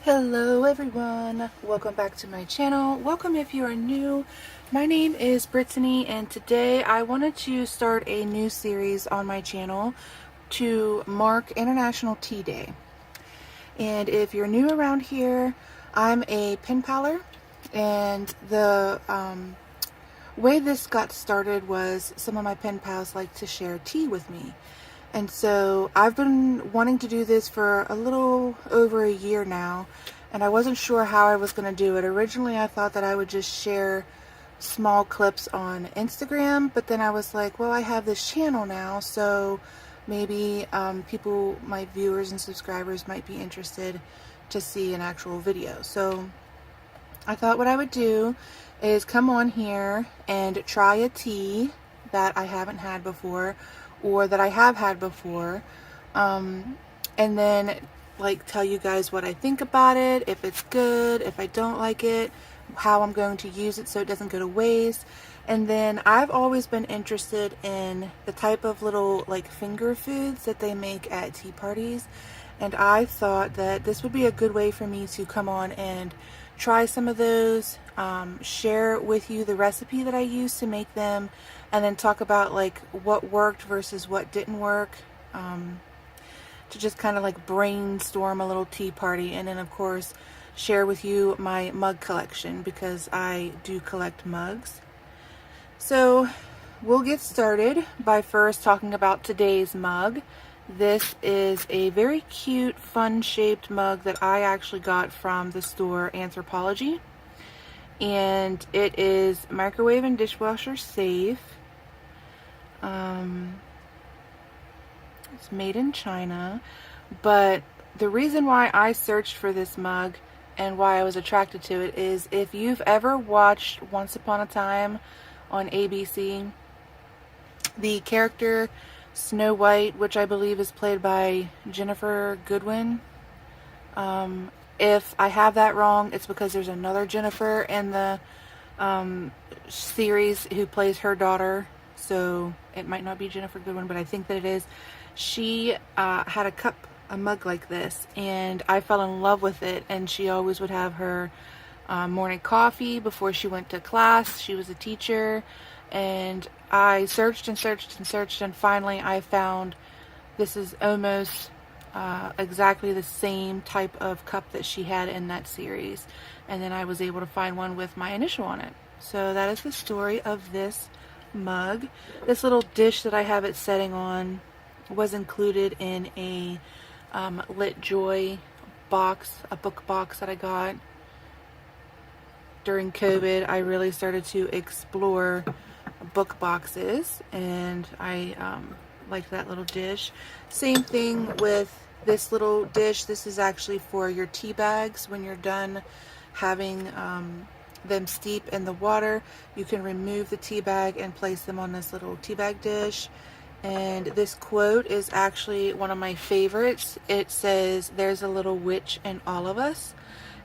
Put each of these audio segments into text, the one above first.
Hello everyone, welcome back to my channel. Welcome if you are new. My name is Brittany and today I wanted to start a new series on my channel to mark International Tea Day. And if you're new around here, I'm a pen paler, and the way this got started was some of my pen pals like to share tea with me. And so I've been wanting to do this for a little over a year now, and I wasn't sure how I was going to do it. Originally I thought that I would just share small clips on Instagram, but then I was like, well, I have this channel now, so maybe people, my viewers and subscribers, might be interested to see an actual video. So I thought what I would do is come on here and try a tea that I haven't had before, or that I have had before, and then like tell you guys what I think about it, if it's good, if I don't like it, how I'm going to use it so it doesn't go to waste. And then I've always been interested in the type of little like finger foods that they make at tea parties, and I thought that this would be a good way for me to come on and try some of those, share with you the recipe that I used to make them, and then talk about like what worked versus what didn't work, to just kind of like brainstorm a little tea party. And then of course share with you my mug collection, because I do collect mugs. So we'll get started by first talking about today's mug. This is a very cute, fun shaped mug that I actually got from the store Anthropology, and it is microwave and dishwasher safe. It's made in China, but the reason why I searched for this mug and why I was attracted to it is, if you've ever watched Once Upon a Time on ABC, the character Snow White, which I believe is played by Jennifer Goodwin. If I have that wrong, it's because there's another Jennifer in the series who plays her daughter, so it might not be Jennifer Goodwin, but I think that it is. She had a mug like this, and I fell in love with it, and she always would have her morning coffee before she went to class. She was a teacher, and I searched and searched and searched, and finally I found this is almost exactly the same type of cup that she had in that series, and then I was able to find one with my initial on it. So that is the story of this mug. This little dish that I have it setting on was included in a Lit Joy box, a book box that I got during COVID. I really started to explore book boxes, and I like that little dish. Same thing with this little dish. This is actually for your tea bags. When you're done having them steep in the water, you can remove the tea bag and place them on this little tea bag dish. And this quote is actually one of my favorites. It says, "There's a little witch in all of us,"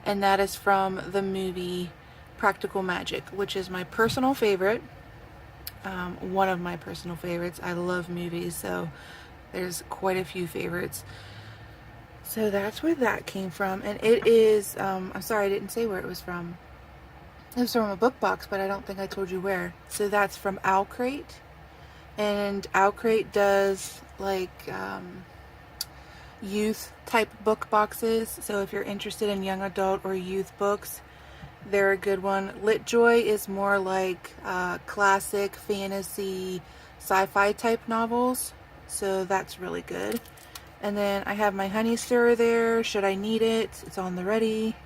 and that is from the movie Practical Magic, which is my personal favorite. One of my personal favorites. I love movies, so there's quite a few favorites. So that's where that came from, and it is, I'm sorry I didn't say where it was from. It was from a book box, but I don't think I told you where. So that's from Owlcrate, and Owlcrate does like youth type book boxes, so if you're interested in young adult or youth books, they're a good one. Lit Joy is more like classic fantasy sci-fi type novels, so that's really good. And then I have my honey stirrer there, should I need it. It's on the ready.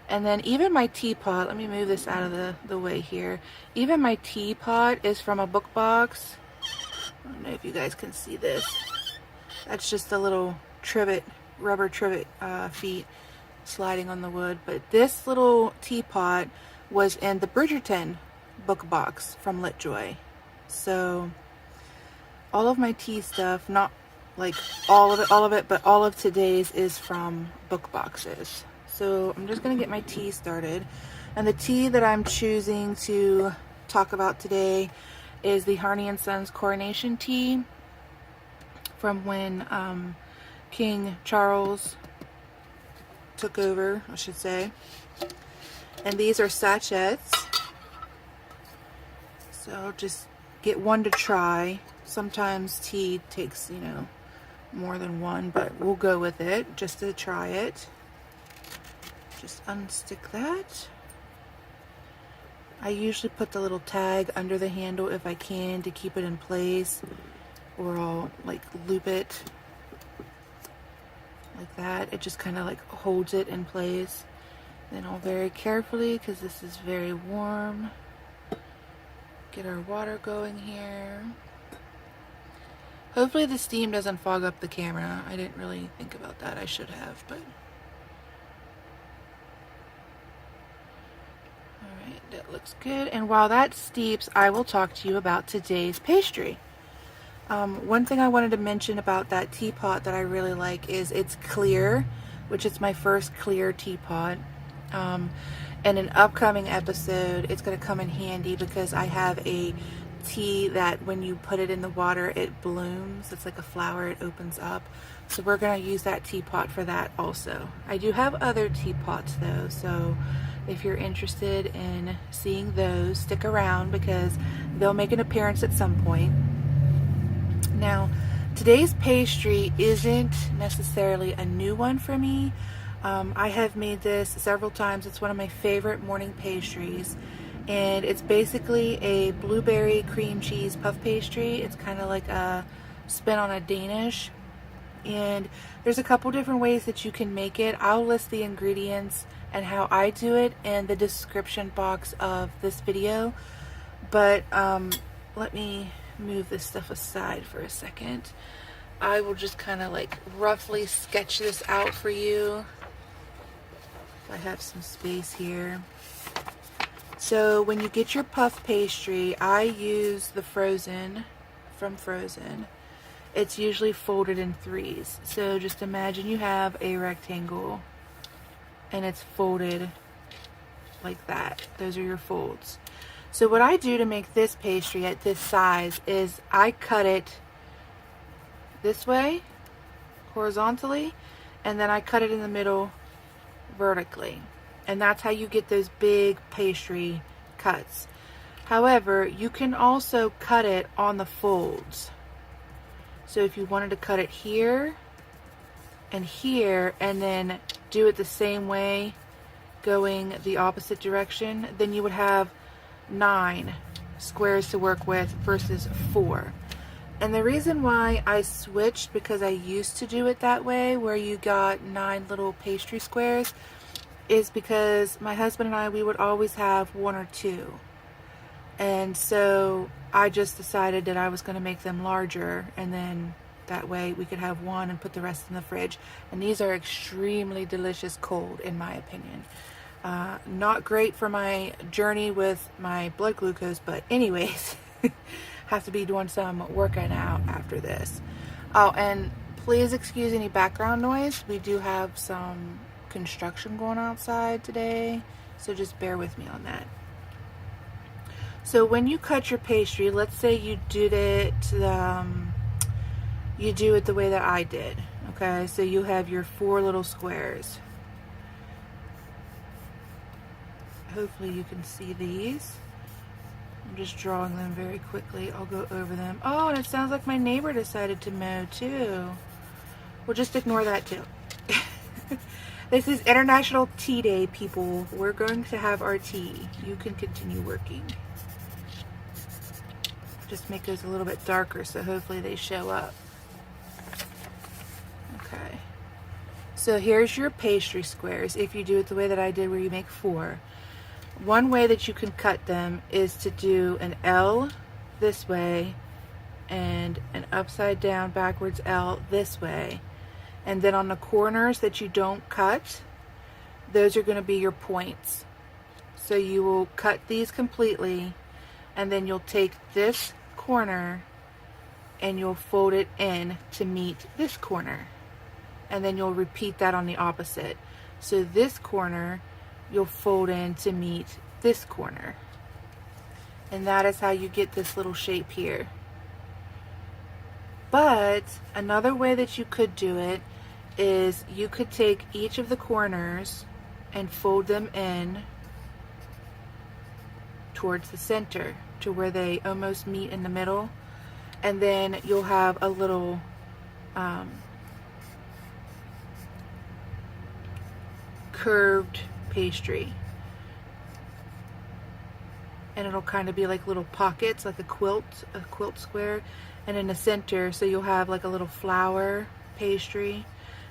And then even my teapot, let me move this out of the way here. Even my teapot is from a book box. I don't know if you guys can see this. That's just a little trivet, rubber trivet feet sliding on the wood. But this little teapot was in the Bridgerton book box from Lit Joy. So all of my tea stuff, not like all of it, but all of today's is from book boxes. So I'm just gonna get my tea started. And the tea that I'm choosing to talk about today is the Harney and Sons Coronation tea, from when King Charles took over, I should say. And these are sachets. So just get one to try. Sometimes tea takes, you know, more than one, but we'll go with it just to try it. Just unstick that. I usually put the little tag under the handle if I can to keep it in place, or I'll like loop it like that. It just kind of like holds it in place. Then I'll very carefully, because this is very warm, get our water going here. Hopefully the steam doesn't fog up the camera. I didn't really think about that. I should have, but alright, that looks good. And while that steeps, I will talk to you about today's pastry. One thing I wanted to mention about that teapot that I really like is it's clear, which is my first clear teapot. In an upcoming episode, it's going to come in handy because I have a tea that when you put it in the water, it blooms. It's like a flower, it opens up. So we're going to use that teapot for that also. I do have other teapots though, so if you're interested in seeing those, stick around because they'll make an appearance at some point. Now, today's pastry isn't necessarily a new one for me. I have made this several times. It's one of my favorite morning pastries, and it's basically a blueberry cream cheese puff pastry. It's kind of like a spin on a Danish, and there's a couple different ways that you can make it. I'll list the ingredients and how I do it in the description box of this video, but let me move this stuff aside for a second. I will just kind of like roughly sketch this out for you. I have some space here. So when you get your puff pastry, I use the Frozen from Frozen. It's usually folded in threes. So just imagine you have a rectangle and it's folded like that. Those are your folds. So what I do to make this pastry at this size is I cut it this way, horizontally, and then I cut it in the middle vertically. And that's how you get those big pastry cuts. However, you can also cut it on the folds. So if you wanted to cut it here and here and then do it the same way going the opposite direction, then you would have 9 squares to work with versus 4. And the reason why I switched, because I used to do it that way where you got 9 little pastry squares, is because my husband and I, we would always have 1 or 2. And so I just decided that I was going to make them larger, and then that way we could have 1 and put the rest in the fridge. And these are extremely delicious cold, in my opinion. Not great for my journey with my blood glucose, but anyways, have to be doing some working out after this. Oh, and please excuse any background noise. We do have some construction going outside today, so just bear with me on that. So when you cut your pastry, let's say you did it, you do it the way that I did. Okay, so you have your 4 little squares. Hopefully you can see these. I'm just drawing them very quickly. I'll go over them. Oh, and it sounds like my neighbor decided to mow too. We'll just ignore that too. This is International Tea Day, people. We're going to have our tea. You can continue working. Just make those a little bit darker so hopefully they show up. Okay. So here's your pastry squares. If you do it the way that I did where you make 4. One way that you can cut them is to do an L this way and an upside down backwards L this way. And then on the corners that you don't cut, those are going to be your points. So you will cut these completely, and then you'll take this corner and you'll fold it in to meet this corner. And then you'll repeat that on the opposite. So this corner you'll fold in to meet this corner. And that is how you get this little shape here. But another way that you could do it is you could take each of the corners and fold them in towards the center to where they almost meet in the middle, and then you'll have a little curved pastry, and it'll kind of be like little pockets, like a quilt square, and in the center, so you'll have like a little flower pastry,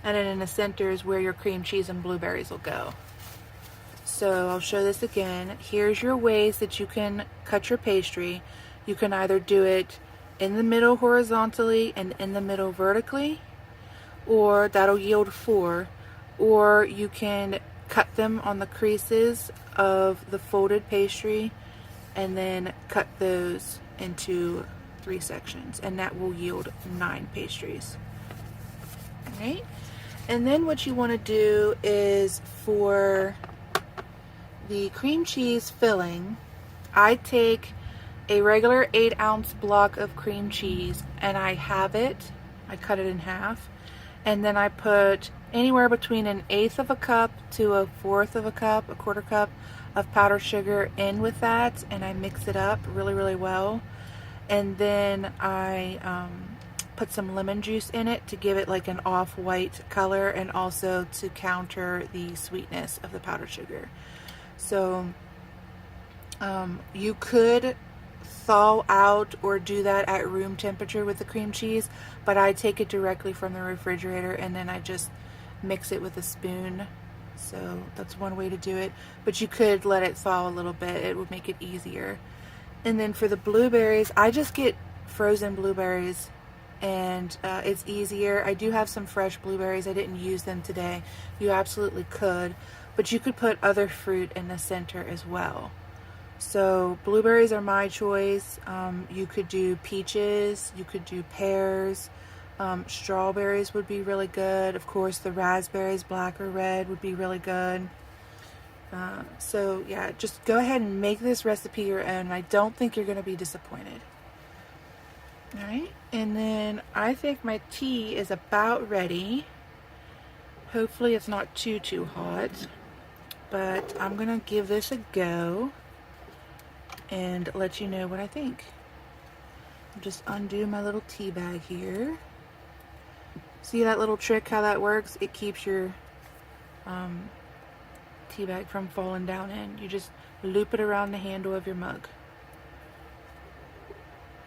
and then in the center is where your cream cheese and blueberries will go. So I'll show this again. Here's your ways that you can cut your pastry. You can either do it in the middle horizontally and in the middle vertically, or that'll yield 4, or you can cut them on the creases of the folded pastry and then cut those into 3 sections, and that will yield 9 pastries. Alright, and then what you want to do is, for the cream cheese filling, I take a regular 8-ounce block of cream cheese and I cut it in half, and then I put anywhere between 1/8 of a cup to 1/4 of a cup, 1/4 cup of powdered sugar in with that, and I mix it up really, really well. And then I put some lemon juice in it to give it like an off-white color, and also to counter the sweetness of the powdered sugar. So you could thaw out or do that at room temperature with the cream cheese, but I take it directly from the refrigerator and then I just mix it with a spoon. So that's one way to do it, but you could let it thaw a little bit. It would make it easier. And then for the blueberries, I just get frozen blueberries, and it's easier. I do have some fresh blueberries. I didn't use them today. You absolutely could, but you could put other fruit in the center as well. So blueberries are my choice. You could do peaches, you could do pears, strawberries would be really good. Of course, the raspberries, black or red, would be really good. So yeah, just go ahead and make this recipe your own. I don't think you're going to be disappointed. Alright, and then I think my tea is about ready. Hopefully it's not too hot, but I'm going to give this a go and let you know what I think. I'll just undo my little tea bag here. See that little trick, how that works? It keeps your tea bag from falling down in. You just loop it around the handle of your mug.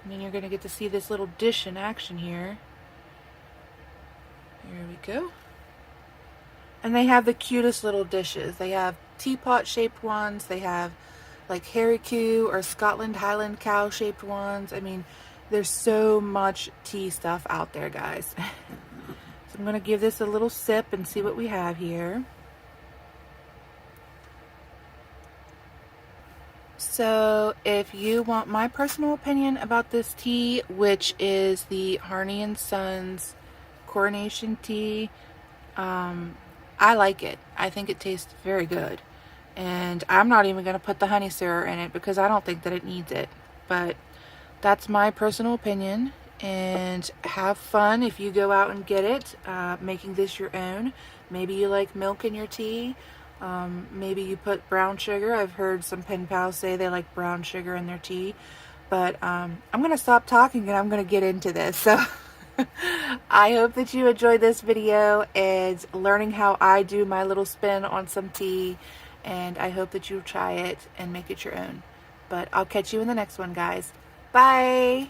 And then you're going to get to see this little dish in action here. Here we go. And they have the cutest little dishes. They have teapot shaped ones. They have like haricot or Scotland Highland cow shaped ones. I mean, there's so much tea stuff out there, guys. So I'm going to give this a little sip and see what we have here. So if you want my personal opinion about this tea, which is the Harney and Sons Coronation tea, I like it. I think it tastes very good. And I'm not even going to put the honey syrup in it because I don't think that it needs it. But that's my personal opinion. And have fun if you go out and get it, making this your own. Maybe you like milk in your tea. Maybe you put brown sugar. I've heard some pen pals say they like brown sugar in their tea. But I'm going to stop talking and I'm going to get into this. So I hope that you enjoyed this video and learning how I do my little spin on some tea. And I hope that you'll try it and make it your own. But I'll catch you in the next one, guys. Bye!